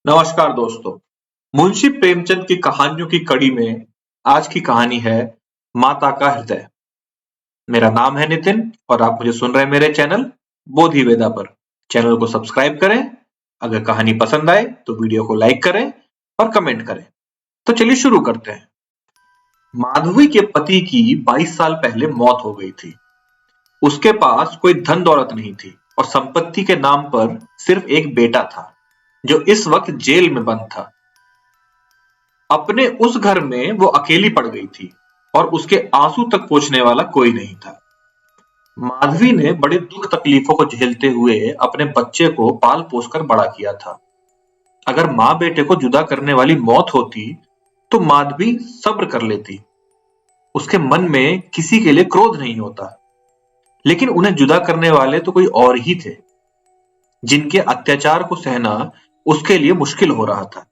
नमस्कार दोस्तों। मुंशी प्रेमचंद की कहानियों की कड़ी में आज की कहानी है माता का हृदय। मेरा नाम है नितिन और आप मुझे सुन रहे हैं मेरे चैनल बोधि वेदा पर। चैनल को सब्सक्राइब करें। अगर कहानी पसंद आए तो वीडियो को लाइक करें और कमेंट करें। तो चलिए शुरू करते हैं। माधवी के पति की 22 साल पहले मौत हो गई थी। उसके पास कोई धन दौलत नहीं थी और संपत्ति के नाम पर सिर्फ एक बेटा था जो इस वक्त जेल में बंद था। अपने उस घर में वो अकेली पड़ गई थी और उसके आंसू तक पोंछने वाला कोई नहीं था। माधवी ने बड़े दुख तकलीफों को झेलते हुए अपने बच्चे को पाल पोस कर बड़ा किया था। अगर माँ बेटे को जुदा करने वाली मौत होती तो माधवी सब्र कर लेती। उसके मन में किसी के लिए क्रोध नहीं होता, लेकिन उन्हें जुदा करने वाले तो कोई और ही थे, जिनके अत्याचार को सहना उसके लिए मुश्किल हो रहा था।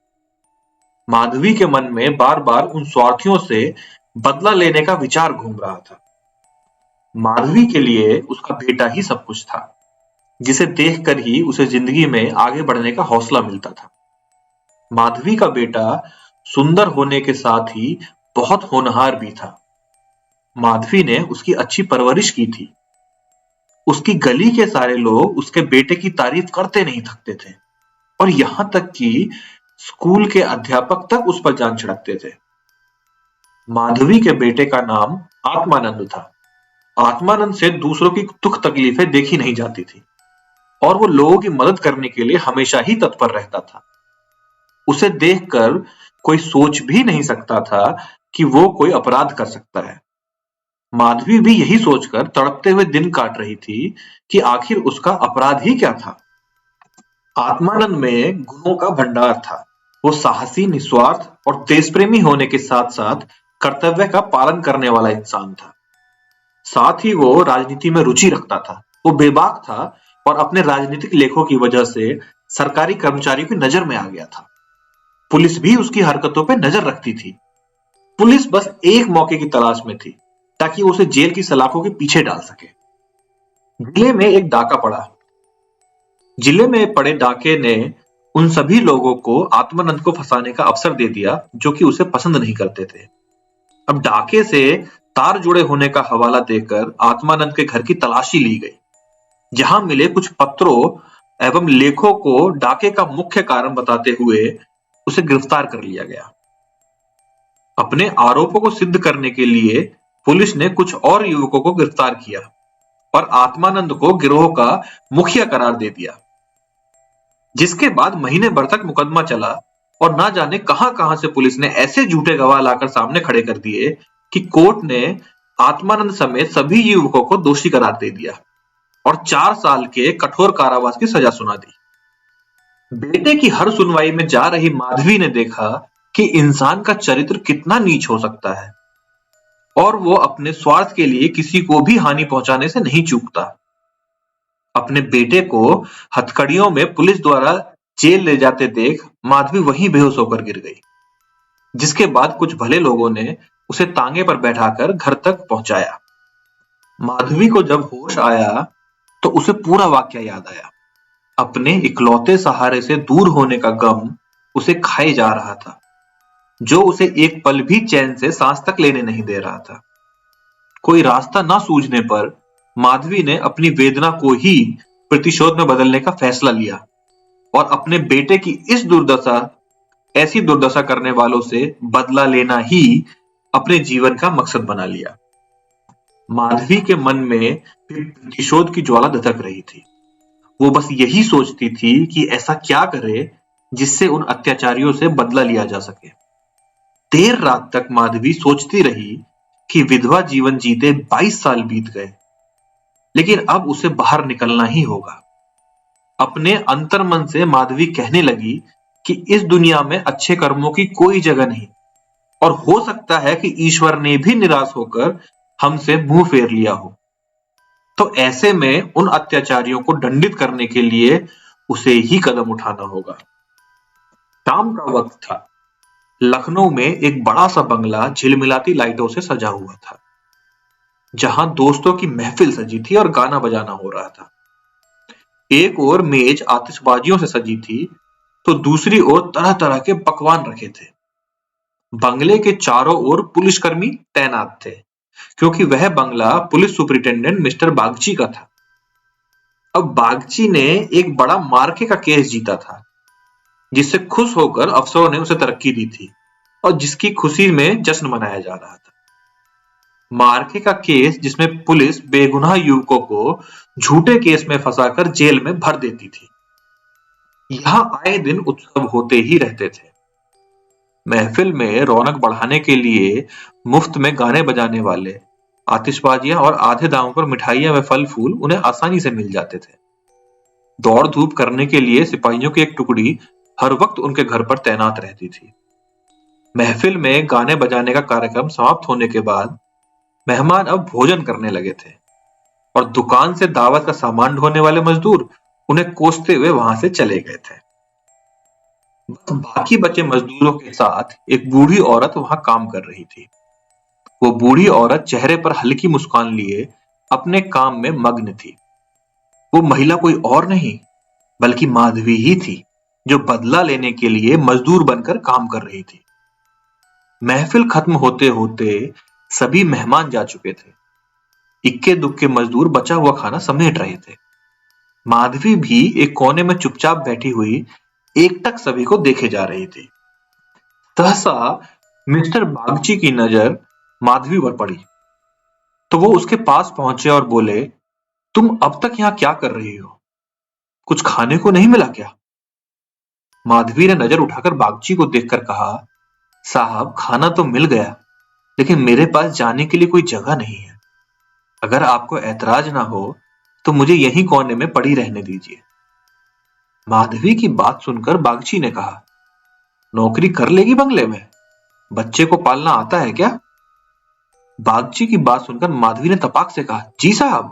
माधवी के मन में बार बार उन स्वार्थियों से बदला लेने का विचार घूम रहा था। माधवी के लिए उसका बेटा ही सब कुछ था, जिसे देखकर ही उसे जिंदगी में आगे बढ़ने का हौसला मिलता था। माधवी का बेटा सुंदर होने के साथ ही बहुत होनहार भी था। माधवी ने उसकी अच्छी परवरिश की थी। उसकी गली के सारे लोग उसके बेटे की तारीफ करते नहीं थकते थे और यहां तक कि स्कूल के अध्यापक तक उस पर जान छिड़कते थे। माधवी के बेटे का नाम आत्मानंद था। आत्मानंद से दूसरों की दुख तकलीफें देखी नहीं जाती थी और वो लोगों की मदद करने के लिए हमेशा ही तत्पर रहता था। उसे देखकर कोई सोच भी नहीं सकता था कि वो कोई अपराध कर सकता है। माधवी भी यही सोचकर तड़पते हुए दिन काट रही थी कि आखिर उसका अपराध ही क्या था। आत्मानंद में गुणों का भंडार था। वो साहसी, निस्वार्थ और देशप्रेमी होने के साथ साथ कर्तव्य का पालन करने वाला इंसान था। साथ ही वो राजनीति में रुचि रखता था। वो बेबाक था और अपने राजनीतिक लेखों की वजह से सरकारी कर्मचारियों की नजर में आ गया था। पुलिस भी उसकी हरकतों पर नजर रखती थी। पुलिस बस एक मौके की तलाश में थी ताकि वो उसे जेल की सलाखों के पीछे डाल सके। जिले में एक डाका पड़ा। जिले में पड़े डाके ने उन सभी लोगों को आत्मानंद को फंसाने का अवसर दे दिया जो कि उसे पसंद नहीं करते थे। अब डाके से तार जुड़े होने का हवाला देकर आत्मानंद के घर की तलाशी ली गई, जहां मिले कुछ पत्रों एवं लेखों को डाके का मुख्य कारण बताते हुए उसे गिरफ्तार कर लिया गया। अपने आरोपों को सिद्ध करने के लिए पुलिस ने कुछ और युवकों को गिरफ्तार किया और आत्मानंद को गिरोह का मुखिया करार दे दिया, जिसके बाद महीने भर तक मुकदमा चला और ना जाने कहां-कहां से पुलिस ने ऐसे झूठे गवाह लाकर सामने खड़े कर दिए कि कोर्ट ने आत्मानंद समेत सभी युवकों को दोषी करार दे दिया और 4 साल के कठोर कारावास की सजा सुना दी। बेटे की हर सुनवाई में जा रही माधवी ने देखा कि इंसान का चरित्र कितना नीच हो सकता है और वो अपने स्वार्थ के लिए किसी को भी हानि पहुंचाने से नहीं चूकता। अपने बेटे को हथकड़ियों में पुलिस द्वारा जेल ले जाते देख माधवी वहीं बेहोश होकर गिर गई, जिसके बाद कुछ भले लोगों ने उसे तांगे पर बैठाकर घर तक पहुंचाया। माधवी को जब होश आया तो उसे पूरा वाकया याद आया। अपने इकलौते सहारे से दूर होने का गम उसे खाए जा रहा था, जो उसे एक पल भी चैन से सांस तक लेने नहीं दे रहा था। कोई रास्ता ना सूझने पर माधवी ने अपनी वेदना को ही प्रतिशोध में बदलने का फैसला लिया और अपने बेटे की ऐसी दुर्दशा करने वालों से बदला लेना ही अपने जीवन का मकसद बना लिया। माधवी के मन में भी प्रतिशोध की ज्वाला धधक रही थी। वो बस यही सोचती थी कि ऐसा क्या करे जिससे उन अत्याचारियों से बदला लिया जा सके। देर रात तक माधवी सोचती रही कि विधवा जीवन जीते 22 साल बीत गए, लेकिन अब उसे बाहर निकलना ही होगा। अपने अंतर्मन से माधवी कहने लगी कि इस दुनिया में अच्छे कर्मों की कोई जगह नहीं और हो सकता है कि ईश्वर ने भी निराश होकर हमसे मुंह फेर लिया हो। तो ऐसे में उन अत्याचारियों को दंडित करने के लिए उसे ही कदम उठाना होगा। शाम का वक्त था। लखनऊ में एक बड़ा सा बंगला झिलमिलाती लाइटों से सजा हुआ था, जहां दोस्तों की महफिल सजी थी और गाना बजाना हो रहा था। एक और मेज आतिशबाजियों से सजी थी, तो दूसरी ओर तरह तरह के पकवान रखे थे। बंगले के चारों ओर पुलिसकर्मी तैनात थे, क्योंकि वह बंगला पुलिस सुपरिटेंडेंट मिस्टर बागची का था। अब बागची ने एक बड़ा मार्के का केस जीता था, जिससे खुश होकर अफसरों ने उसे तरक्की दी थी और जिसकी खुशी में जश्न मनाया जा रहा था। मार्के का केस जिसमें पुलिस बेगुनाह युवकों को झूठे केस में फंसाकर जेल में भर देती थी। यहाँ आए दिन उत्सव होते ही रहते थे। महफिल में रौनक बढ़ाने के लिए मुफ्त में गाने बजाने वाले, आतिशबाजियां और आधे दामों पर मिठाइयां व फल फूल उन्हें आसानी से मिल जाते थे। दौड़ धूप करने के लिए सिपाहियों की एक टुकड़ी हर वक्त उनके घर पर तैनात रहती थी। महफिल में गाने बजाने का कार्यक्रम समाप्त होने के बाद मेहमान अब भोजन करने लगे थे और दुकान से दावत का सामान ढोने वाले मजदूर उन्हें कोसते हुए वहां से चले गए थे। बस बाकी बचे मजदूरों के साथ एक बूढ़ी औरत वहां काम कर रही थी। वो बूढ़ी औरत चेहरे पर हल्की मुस्कान लिए अपने काम में मग्न थी। वो महिला कोई और नहीं बल्कि माधवी ही थी, जो बदला लेने के लिए मजदूर बनकर काम कर रही थी। महफिल खत्म होते होते सभी मेहमान जा चुके थे। इक्के दुक्के मजदूर बचा हुआ खाना समेट रहे थे। माधवी भी एक कोने में चुपचाप बैठी हुई एकटक सभी को देखे जा रही थी। सहसा मिस्टर बागची की नजर माधवी पर पड़ी, तो वो उसके पास पहुंचे और बोले, तुम अब तक यहाँ क्या कर रही हो? कुछ खाने को नहीं मिला क्या? माधवी ने नजर उठाकर बागची को देखकर कहा, साहब खाना तो मिल गया, लेकिन मेरे पास जाने के लिए कोई जगह नहीं है। अगर आपको ऐतराज ना हो तो मुझे यहीं कोने में पड़ी रहने दीजिए। माधवी की बात सुनकर बागची ने कहा, नौकरी कर लेगी बंगले में? बच्चे को पालना आता है क्या? बागची की बात सुनकर माधवी ने तपाक से कहा, जी साहब,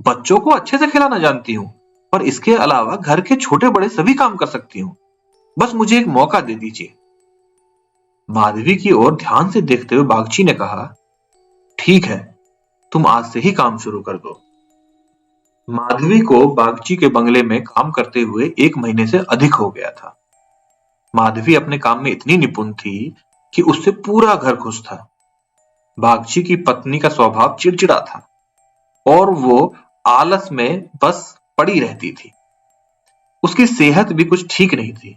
बच्चों को अच्छे से खिलाना जानती हूँ और इसके अलावा घर के छोटे बड़े सभी काम कर सकती हूँ। बस मुझे एक मौका दे दीजिए। माधवी की ओर ध्यान से देखते हुए बागची ने कहा, ठीक है, तुम आज से ही काम शुरू कर दो। माधवी को बागची के बंगले में काम करते हुए 1 महीने से अधिक हो गया था। माधवी अपने काम में इतनी निपुण थी कि उससे पूरा घर खुश था। बागची की पत्नी का स्वभाव चिड़चिड़ा था और वो आलस में बस पड़ी रहती थी। उसकी सेहत भी कुछ ठीक नहीं थी,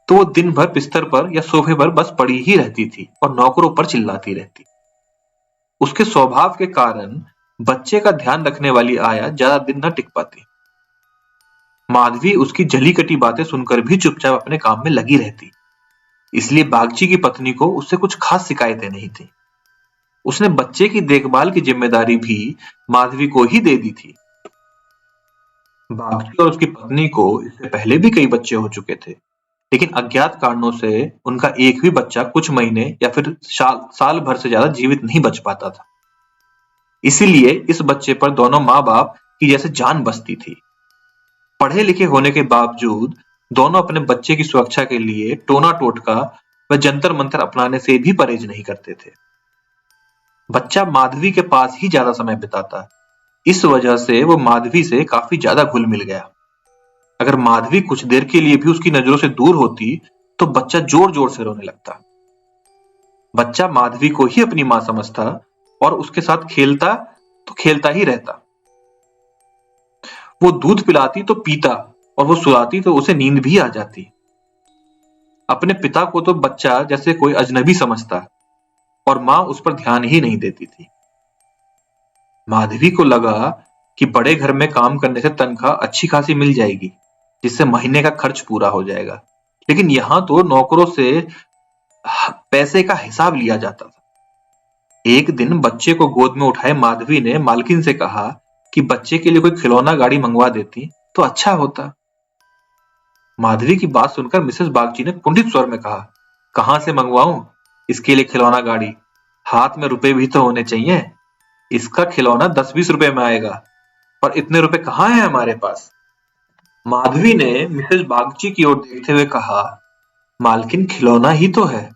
तो वो दिन भर बिस्तर पर या सोफे पर बस पड़ी ही रहती थी और नौकरों पर चिल्लाती रहती। उसके स्वभाव के कारण बच्चे का ध्यान रखने वाली आया ज्यादा दिन न टिक पाती। माधवी उसकी जली कटी बातें सुनकर भी चुपचाप अपने काम में लगी रहती, इसलिए बागची की पत्नी को उससे कुछ खास शिकायतें नहीं थी। उसने बच्चे की देखभाल की जिम्मेदारी भी माधवी को ही दे दी थी। बागची और उसकी पत्नी को इससे पहले भी कई बच्चे हो चुके थे, लेकिन अज्ञात कारणों से उनका एक भी बच्चा कुछ महीने या फिर साल भर से ज्यादा जीवित नहीं बच पाता था। इसीलिए इस बच्चे पर दोनों माँ बाप की जैसे जान बसती थी। पढ़े लिखे होने के बावजूद दोनों अपने बच्चे की सुरक्षा के लिए टोना टोटका व जंतर मंतर अपनाने से भी परहेज नहीं करते थे। बच्चा माधवी के पास ही ज्यादा समय बिताता, इस वजह से वो माधवी से काफी ज्यादा घुल मिल गया। अगर माधवी कुछ देर के लिए भी उसकी नजरों से दूर होती तो बच्चा जोर जोर से रोने लगता। बच्चा माधवी को ही अपनी मां समझता और उसके साथ खेलता तो खेलता ही रहता। वो दूध पिलाती तो पीता और वो सुलाती तो उसे नींद भी आ जाती। अपने पिता को तो बच्चा जैसे कोई अजनबी समझता और मां उस पर ध्यान ही नहीं देती थी। माधवी को लगा कि बड़े घर में काम करने से तनख्वाह अच्छी खासी मिल जाएगी, जिससे महीने का खर्च पूरा हो जाएगा, लेकिन यहां तो नौकरों से पैसे का हिसाब लिया जाता था। एक दिन बच्चे को गोद में उठाए माधवी ने मालकिन से कहा कि बच्चे के लिए कोई खिलौना गाड़ी मंगवा देती तो अच्छा होता। माधवी की बात सुनकर मिसेस बागची ने कुंठित स्वर में कहा, कहां से मंगवाऊं इसके लिए खिलौना गाड़ी? हाथ में रुपए भी तो होने चाहिए। इसका खिलौना 10-20 रुपए में आएगा और इतने रुपए कहाँ हैं हमारे पास? माधवी ने मिसेस बागची की ओर देखते हुए कहा, मालकिन खिलौना ही तो है।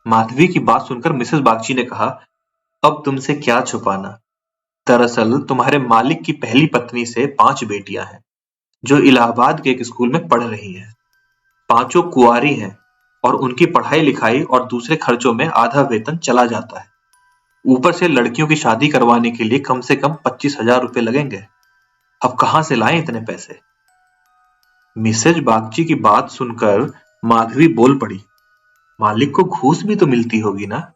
माधवी की बात सुनकर मिसेस बागची ने कहा, अब तुमसे क्या छुपाना, दरअसल तुम्हारे मालिक की पहली पत्नी से 5 बेटियां हैं, जो इलाहाबाद के एक स्कूल में पढ़ रही हैं। पांचों कुंवारी हैं और उनकी पढ़ाई लिखाई और दूसरे खर्चों में आधा वेतन चला जाता है। ऊपर से लड़कियों की शादी करवाने के लिए कम से कम 25,000 रुपए लगेंगे। अब कहां से लाएं इतने पैसे? मिसेज बागची की बात सुनकर माधवी बोल पड़ी, मालिक को घूस भी तो मिलती होगी ना?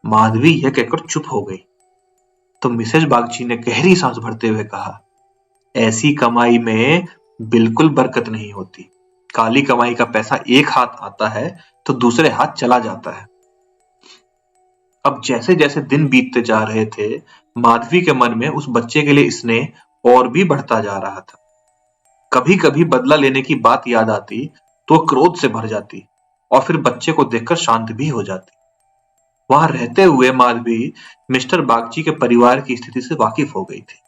माधवी यह कहकर चुप हो गई। तो मिसेज बागची ने गहरी सांस भरते हुए कहा, ऐसी कमाई में बिल्कुल बरकत नहीं होती। काली कमाई का पैसा एक हाथ आता है तो दूसरे हाथ चला जाता है। अब जैसे जैसे दिन बीतते जा रहे थे, माधवी के मन में उस बच्चे के लिए स्नेह और भी बढ़ता जा रहा था। कभी कभी बदला लेने की बात याद आती तो वो क्रोध से भर जाती और फिर बच्चे को देखकर शांत भी हो जाती। वहां रहते हुए माधवी मिस्टर बागची के परिवार की स्थिति से वाकिफ हो गई थी।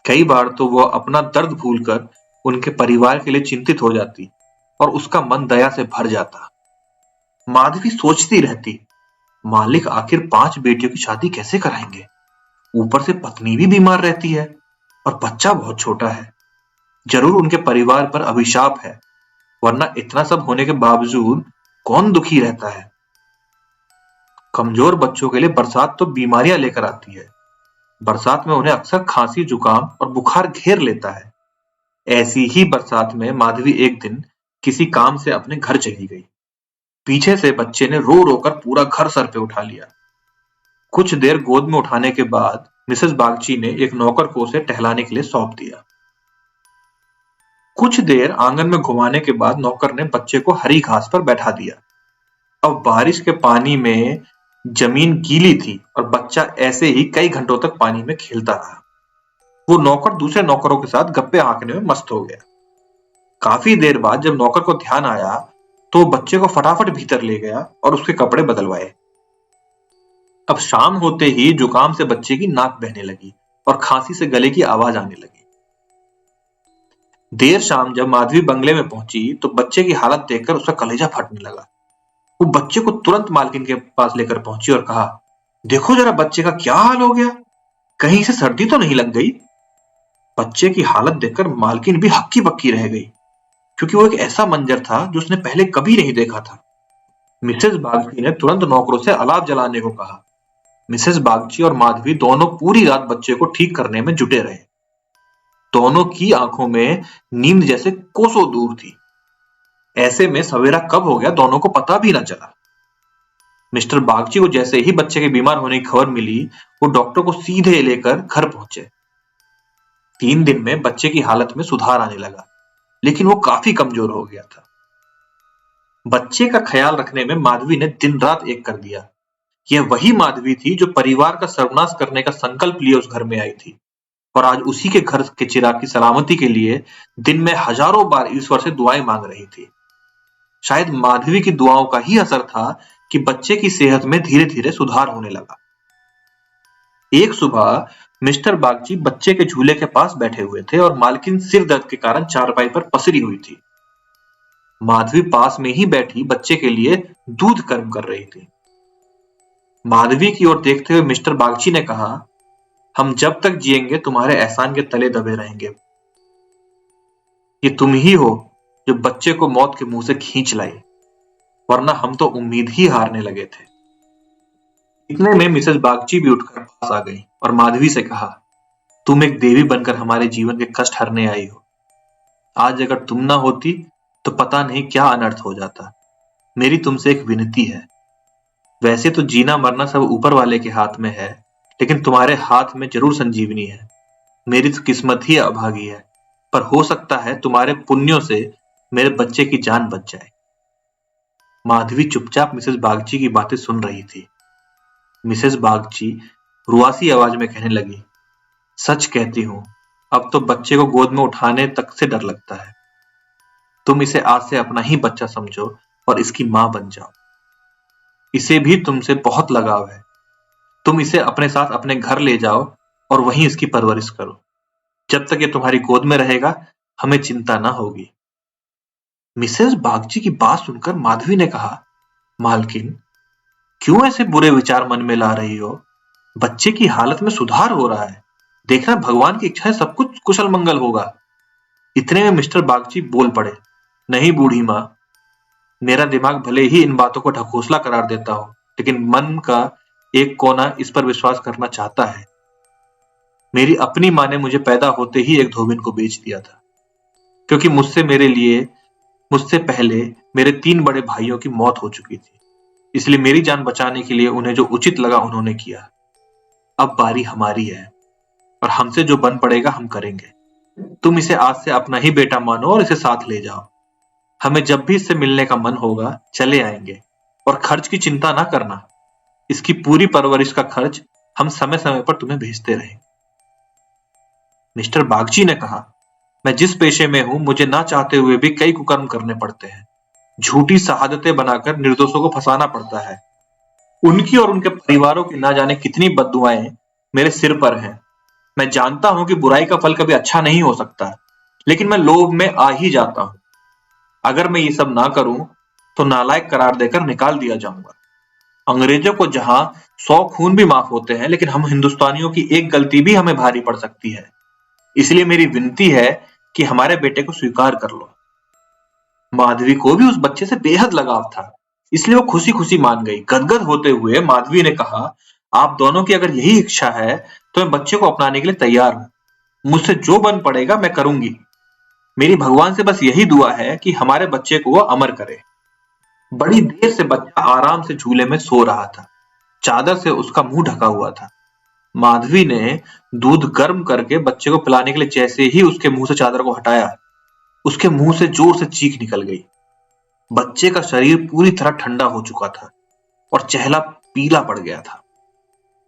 कई बार तो वह अपना दर्द भूलकर उनके परिवार के लिए चिंतित हो जाती और उसका मन दया से भर जाता। माधवी सोचती रहती, मालिक आखिर 5 बेटियों की शादी कैसे कराएंगे? ऊपर से पत्नी भी बीमार रहती है और बच्चा बहुत छोटा है। जरूर उनके परिवार पर अभिशाप है, वरना इतना सब होने के बावजूद कौन दुखी रहता है? कमजोर बच्चों के लिए बरसात तो बीमारियां लेकर आती है। बरसात में उन्हें अक्सर खांसी, जुकाम और बुखार घेर लेता है। ऐसी ही बरसात में माधवी एक दिन किसी काम से अपने घर चली गई। पीछे से बच्चे ने रो रो कर पूरा घर सर पे उठा लिया। कुछ देर गोद में उठाने के बाद मिसेस बागची ने एक नौकर को उसे टहलाने के लिए सौंप दिया। कुछ देर आंगन में घुमाने के बाद नौकर ने बच्चे को हरी घास पर बैठा दिया। अब बारिश के पानी में जमीन गीली थी और बच्चा ऐसे ही कई घंटों तक पानी में खेलता रहा। वो नौकर दूसरे नौकरों के साथ गप्पे हाँकने में मस्त हो गया। काफी देर बाद जब नौकर को ध्यान आया तो वो बच्चे को फटाफट भीतर ले गया और उसके कपड़े बदलवाए। अब शाम होते ही जुकाम से बच्चे की नाक बहने लगी और खांसी से गले की आवाज आने लगी। देर शाम जब माधवी बंगले में पहुंची तो बच्चे की हालत देखकर उसका कलेजा फटने लगा। वो बच्चे को तुरंत मालकिन के पास लेकर पहुंची और कहा, देखो जरा बच्चे का क्या हाल हो गया, कहीं इसे सर्दी तो नहीं लग गई? बच्चे की हालत देखकर मालकिन भी हक्की बक्की रह गई, क्योंकि वो एक ऐसा मंजर था जो उसने पहले कभी नहीं देखा था। मिसेस बागची ने तुरंत नौकरों से अलाव जलाने को कहा। मिसेस बागची और माधवी दोनों पूरी रात बच्चे को ठीक करने में जुटे रहे। दोनों की आंखों में नींद जैसे कोसों दूर थी। ऐसे में सवेरा कब हो गया दोनों को पता भी न चला। मिस्टर बागची को जैसे ही बच्चे के बीमार होने की खबर मिली, वो डॉक्टर को सीधे लेकर घर पहुंचे। 3 दिन में बच्चे की हालत में सुधार आने लगा, लेकिन वो काफी कमजोर हो गया था। बच्चे का ख्याल रखने में माधवी ने दिन रात एक कर दिया। यह वही माधवी थी जो परिवार का सर्वनाश करने का संकल्प लिए उस घर में आई थी और आज उसी के घर के चिराग की सलामती के लिए दिन में हजारों बार ईश्वर से दुआएं मांग रही थी। शायद माधवी की दुआओं का ही असर था कि बच्चे की सेहत में धीरे धीरे सुधार होने लगा। एक सुबह मिस्टर बागची बच्चे के झूले के पास बैठे हुए थे और मालकिन सिर दर्द के कारण चारपाई पर पसरी हुई थी। माधवी पास में ही बैठी बच्चे के लिए दूध गर्म कर रही थी। माधवी की ओर देखते हुए मिस्टर बागची ने कहा, हम जब तक जिएंगे तुम्हारे एहसान के तले दबे रहेंगे। ये तुम ही हो जो बच्चे को मौत के मुंह से खींच लाई, वरना हम तो उम्मीद ही हारने लगे थे। इतने में मिसेस बागची भी उठकर पास आ गई और माधवी से कहा, तुम एक देवी बनकर हमारे जीवन के कष्ट हरने आई हो। आज अगर तुम ना होती तो पता नहीं क्या अनर्थ हो जाता। मेरी तुमसे एक विनती है। वैसे तो जीना मरना सब ऊपर वाले के हाथ में है, लेकिन तुम्हारे हाथ में जरूर संजीवनी है। मेरी तो किस्मत ही अभागी है, पर हो सकता है तुम्हारे पुण्यों से मेरे बच्चे की जान बच जाए। माधवी चुपचाप मिसेस बागची की बातें सुन रही थी। मिसेस बागची रुआसी आवाज में कहने लगी, सच कहती हूं, अब तो बच्चे को गोद में उठाने तक से डर लगता है। तुम इसे आज से अपना ही बच्चा समझो और इसकी मां बन जाओ। इसे भी तुमसे बहुत लगाव है। तुम इसे अपने साथ अपने घर ले जाओ और वहीं इसकी परवरिश करो। जब तक ये तुम्हारी गोद में रहेगा, हमें चिंता ना होगी। मिसेस बागची की बात सुनकर माधवी ने कहा, मालकिन, क्यों ऐसे बुरे विचार मन में ला रही हो? बच्चे की हालत में सुधार हो रहा है। देखना भगवान की इच्छा है सब कुछ कुशल मंगल होगा। इतने में मिस्टर बागची बोल पड़े, नहीं बूढ़ी माँ, मेरा दिमाग भले ही इन बातों को ढकोसला करार देता हो, लेकिन मन का एक कोना इस पर विश्वास करना चाहता है। मेरी अपनी माँ ने मुझे पैदा होते ही एक धोबिन को बेच दिया था, क्योंकि मुझसे पहले मेरे 3 बड़े भाइयों की मौत हो चुकी थी। इसलिए मेरी जान बचाने के लिए उन्हें जो उचित लगा उन्होंने किया। अब बारी हमारी है और हमसे जो बन पड़ेगा हम करेंगे। तुम इसे आज से अपना ही बेटा मानो और इसे साथ ले जाओ। हमें जब भी इससे मिलने का मन होगा चले आएंगे, और खर्च की चिंता ना करना। इसकी पूरी परवरिश का खर्च हम समय समय पर तुम्हें भेजते रहेंगे। मिस्टर बागची ने कहा, मैं जिस पेशे में हूं मुझे ना चाहते हुए भी कई कुकर्म करने पड़ते हैं। झूठी शहादतें बनाकर निर्दोषों को फंसाना पड़ता है। उनकी और उनके परिवारों की ना जाने कितनी बद्दुआएं मेरे सिर पर हैं। मैं जानता हूं कि बुराई का फल कभी अच्छा नहीं हो सकता, लेकिन मैं लोभ में आ ही जाता हूं। अगर मैं ये सब ना करूं तो नालायक करार देकर निकाल दिया जाऊंगा। अंग्रेजों को जहां 100 खून भी माफ होते हैं, लेकिन हम हिंदुस्तानियों की एक गलती भी हमें भारी पड़ सकती है। इसलिए मेरी विनती है कि हमारे बेटे को स्वीकार कर लो। माधवी को भी उस बच्चे से बेहद लगाव था, इसलिए वो खुशी खुशी मान गई। गदगद होते हुए माधवी ने कहा, आप दोनों की अगर यही इच्छा है तो मैं बच्चे को अपनाने के लिए तैयार हूं। मुझसे जो बन पड़ेगा मैं करूंगी। मेरी भगवान से बस यही दुआ है कि हमारे बच्चे को वो अमर करे। बड़ी देर से बच्चा आराम से झूले में सो रहा था। चादर से उसका मुंह ढका हुआ था। माधवी ने दूध गर्म करके बच्चे को पिलाने के लिए जैसे ही उसके मुंह से चादर को हटाया, उसके मुंह से जोर से चीख निकल गई। बच्चे का शरीर पूरी तरह ठंडा हो चुका था और चेहरा पीला पड़ गया था।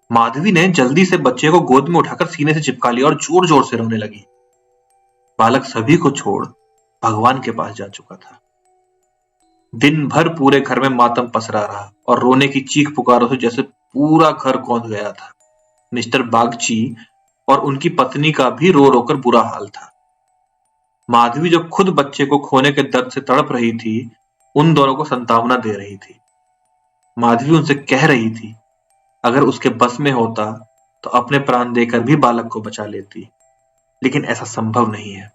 माधवी ने जल्दी से बच्चे को गोद में उठाकर सीने से चिपका लिया और जोर जोर से रोने लगी। बालक सभी को छोड़ भगवान के पास जा चुका था। दिन भर पूरे घर में मातम पसरा रहा और रोने की चीख पुकारों से जैसे पूरा घर कौंध गया था। मिस्टर बागची और उनकी पत्नी का भी रो रोकर बुरा हाल था। माधवी जो खुद बच्चे को खोने के दर्द से तड़प रही थी, उन दोनों को सांत्वना दे रही थी। माधवी उनसे कह रही थी, अगर उसके बस में होता तो अपने प्राण देकर भी बालक को बचा लेती, लेकिन ऐसा संभव नहीं है।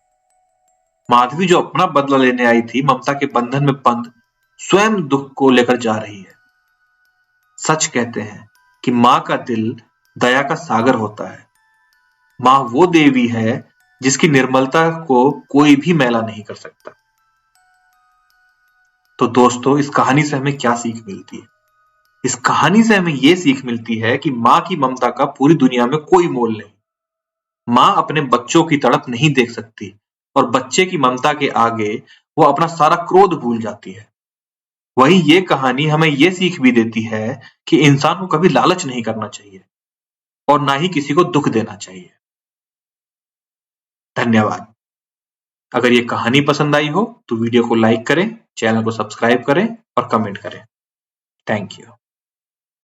माधवी जो अपना बदला लेने आई थी, ममता के बंधन में बंद स्वयं दुख को लेकर जा रही है। सच कहते हैं कि माँ का दिल दया का सागर होता है। माँ वो देवी है जिसकी निर्मलता को कोई भी मैला नहीं कर सकता। तो दोस्तों, इस कहानी से हमें क्या सीख मिलती है? इस कहानी से हमें ये सीख मिलती है कि माँ की ममता का पूरी दुनिया में कोई मोल नहीं। माँ अपने बच्चों की तड़प नहीं देख सकती, और बच्चे की ममता के आगे वो अपना सारा क्रोध भूल जाती है। वहीं ये कहानी हमें ये सीख भी देती है कि इंसान को कभी लालच नहीं करना चाहिए और ना ही किसी को दुख देना चाहिए। धन्यवाद। अगर ये कहानी पसंद आई हो तो वीडियो को लाइक करें, चैनल को सब्सक्राइब करें और कमेंट करें। Thank you.